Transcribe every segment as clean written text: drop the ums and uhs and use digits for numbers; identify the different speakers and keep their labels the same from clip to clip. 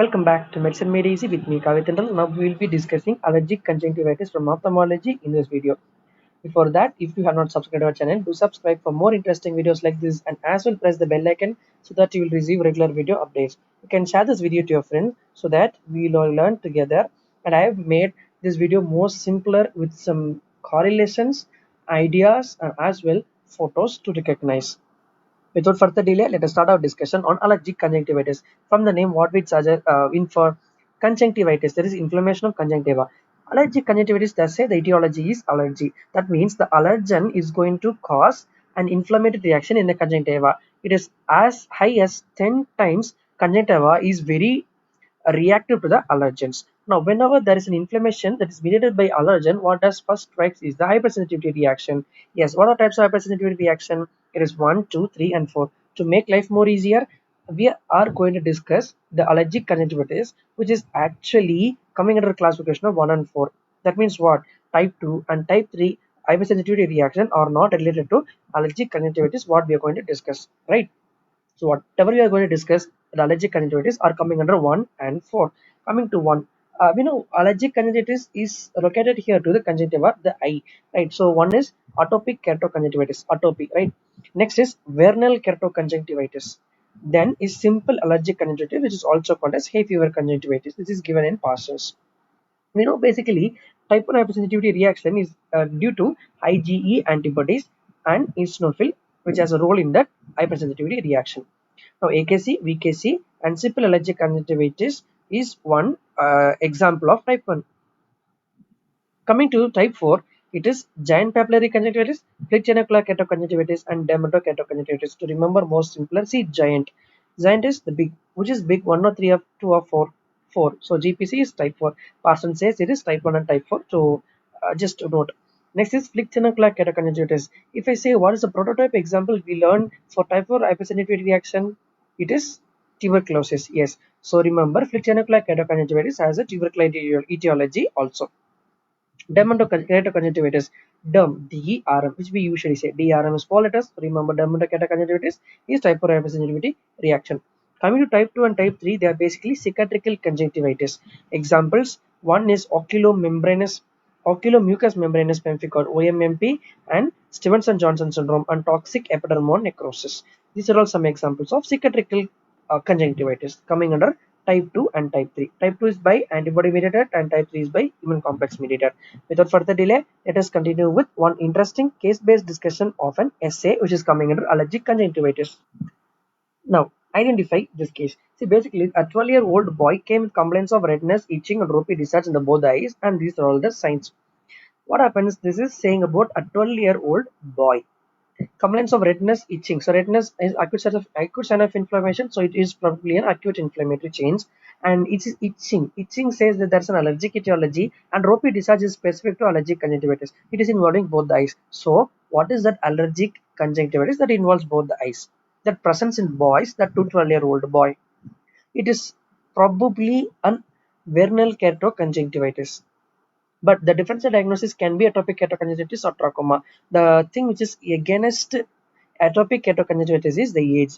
Speaker 1: Welcome back to Medicine Made Easy with me, Kavitendra. Now we will be discussing allergic conjunctivitis from ophthalmology in this video. Before that, if you have not subscribed to our channel, do subscribe for more interesting videos like this and as well press the bell icon so that you will receive regular video updates. You can share this video to your friend so that we will all learn together. And I have made this video more simpler with some correlations, ideas, and as well photos to recognize. Without further delay, let us start our discussion on allergic conjunctivitis. From the name, what we suggest in for conjunctivitis, there is inflammation of conjunctiva. Allergic conjunctivitis, they say the etiology is allergy. That means the allergen is going to cause an inflammatory reaction in the conjunctiva. It is as high as 10 times conjunctiva is very reactive to the allergens. Now, whenever there is an inflammation that is mediated by allergen, what does first strikes is the hypersensitivity reaction. Yes, what are types of hypersensitivity reaction? It is 1, 2, 3, and 4. To make life more easier, we are going to discuss the allergic conjunctivitis, which is actually coming under classification of 1 and 4. That means what? Type 2 and type 3 hypersensitivity reaction are not related to allergic conjunctivitis, what we are going to discuss, right? So whatever we are going to discuss, the allergic conjunctivitis are coming under 1 and 4. Coming to 1, we know allergic conjunctivitis is located here to the conjunctiva, the eye, right? So one is atopic keratoconjunctivitis, atopy, right? Next is vernal keratoconjunctivitis. Then is simple allergic conjunctivitis, which is also called as hay fever conjunctivitis. This is given in passes. We know basically type 1 hypersensitivity reaction is due to IgE antibodies and eosinophil, which has a role in that hypersensitivity reaction. Now AKC, VKC, and simple allergic conjunctivitis is one example of type 1. Coming to type 4, it is giant papillary conjunctivitis, Plictinochla keratoconjunctivitis, and dermatokeratoconjunctivitis. To remember most simpler, see giant. Giant is the big, which is big 1 or 3 or 2 or 4. 4. So GPC is type 4. Parson says it is type 1 and type 4. So just to note. Next is Plictinochla keratoconjunctivitis. If I say what is the prototype example we learn for type 4 hypersensitivity reaction, it is tuberculosis. Yes. So remember, Plictinochla keratoconjunctivitis has a tubercular etiology also. Dermatoconjunctivitis, DERM, which we usually say DRM is 4 letters. Remember, dermatoconjunctivitis is type 4 hypersensitivity reaction. Coming to type 2 and type 3, they are basically cicatricial conjunctivitis. Examples: one is oculomucous membranous pemphigoid (OMMP) and Stevenson-Johnson syndrome and toxic epidermal necrosis. These are all some examples of cicatricial conjunctivitis coming under type 2 and type 3. Type 2 is by antibody mediated and type 3 is by immune complex mediated. Without further delay, let us continue with one interesting case-based discussion of an essay which is coming under allergic conjunctivitis. Now, identify this case. See, basically, a 12-year-old boy came with complaints of redness, itching, and ropey discharge in the both eyes, and these are all the signs. What happens? This is saying about a 12-year-old boy. Complaints of redness, itching. So redness is acute sign of inflammation. So it is probably an acute inflammatory change. And it is itching. Itching says that there's an allergic etiology, and ropey discharge is specific to allergic conjunctivitis. It is involving both the eyes. So what is that allergic conjunctivitis that involves both the eyes? That presents in boys, that 12-year-old boy. It is probably an vernal keratoconjunctivitis. But the differential diagnosis can be atopic keratoconjunctivitis or trachoma. The thing which is against atopic keratoconjunctivitis is the age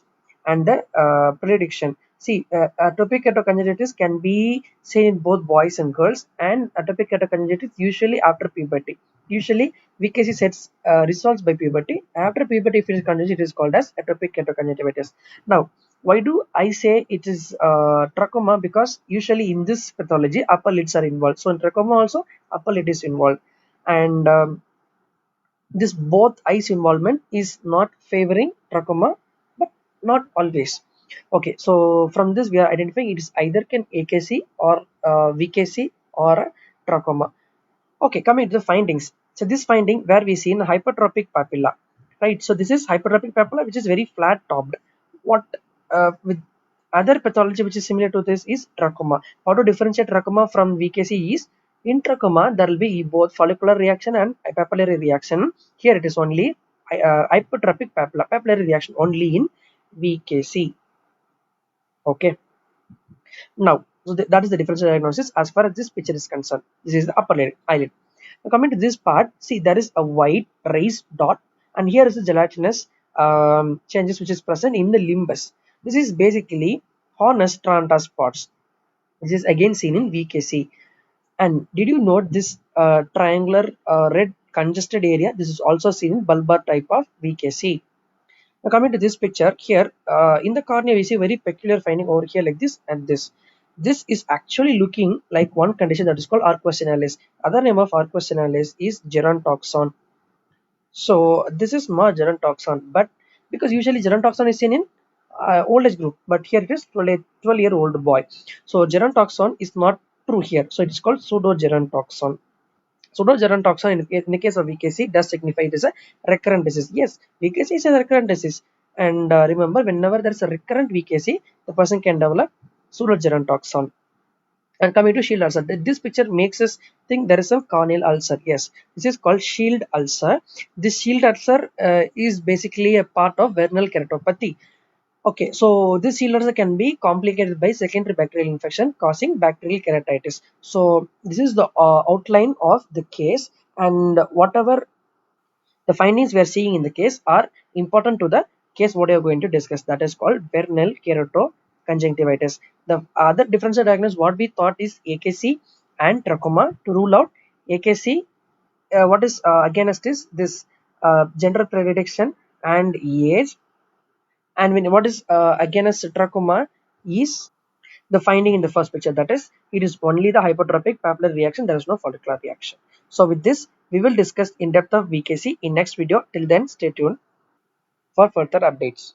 Speaker 1: and the prediction. See, atopic keratoconjunctivitis can be seen in both boys and girls, and atopic keratoconjunctivitis usually after puberty. Usually, VKC sets resolves by puberty. After puberty, if it is conjunctivitis, it is called as atopic keratoconjunctivitis. Now, why do I say it is trachoma? Because usually in this pathology, upper lids are involved. So in trachoma also, upper lid is involved, and this both eyes involvement is not favoring trachoma, but not always. Okay, so from this we are identifying it is either can AKC or VKC or trachoma. Okay, coming to the findings. So this finding where we see in hypertrophic papilla, right? So this is hypertrophic papilla which is very flat topped. What with other pathology which is similar to this is trachoma. How to differentiate trachoma from VKC is in trachoma there will be both follicular reaction and papillary reaction. Here it is only hypertrophic papillary reaction only in VKC. Okay. Now, so that is the differential diagnosis as far as this picture is concerned. This is the upper eyelid. Now coming to this part, see there is a white raised dot, and here is the gelatinous changes which is present in the limbus. This is basically Horner Stranda spots. This is again seen in VKC. And did you note this triangular red congested area? This is also seen in bulbar type of VKC. Now coming to this picture here, in the cornea we see very peculiar finding over here like this and this. This is actually looking like one condition that is called arcuus senialis. Other name of arcuus senialis is gerontoxon. So this is more gerontoxon, but because usually gerontoxon is seen in old age group, but here it is 12-year-old boy. So gerontoxon is not true here. So it is called pseudogerontoxon. Pseudogerontoxon in the case of VKC does signify it is a recurrent disease. Yes, VKC is a recurrent disease. And remember, whenever there is a recurrent VKC, the person can develop pseudogerontoxon. And coming to shield ulcer, this picture makes us think there is a corneal ulcer. Yes, this is called shield ulcer. This shield ulcer is basically a part of vernal keratopathy. Okay, so this shield ulcer can be complicated by secondary bacterial infection causing bacterial keratitis. So this is the outline of the case, and whatever the findings we are seeing in the case are important to the case what we are going to discuss. That is called vernal keratoconjunctivitis. The other differential diagnosis what we thought is AKC and trachoma. To rule out AKC, what is against is this gender predilection and age, and when what is against trachoma is the finding in the first picture, that is it is only the hypertrophic papillary reaction, there is no follicular reaction. So with this we will discuss in depth of VKC in next video. Till then, stay tuned for further updates.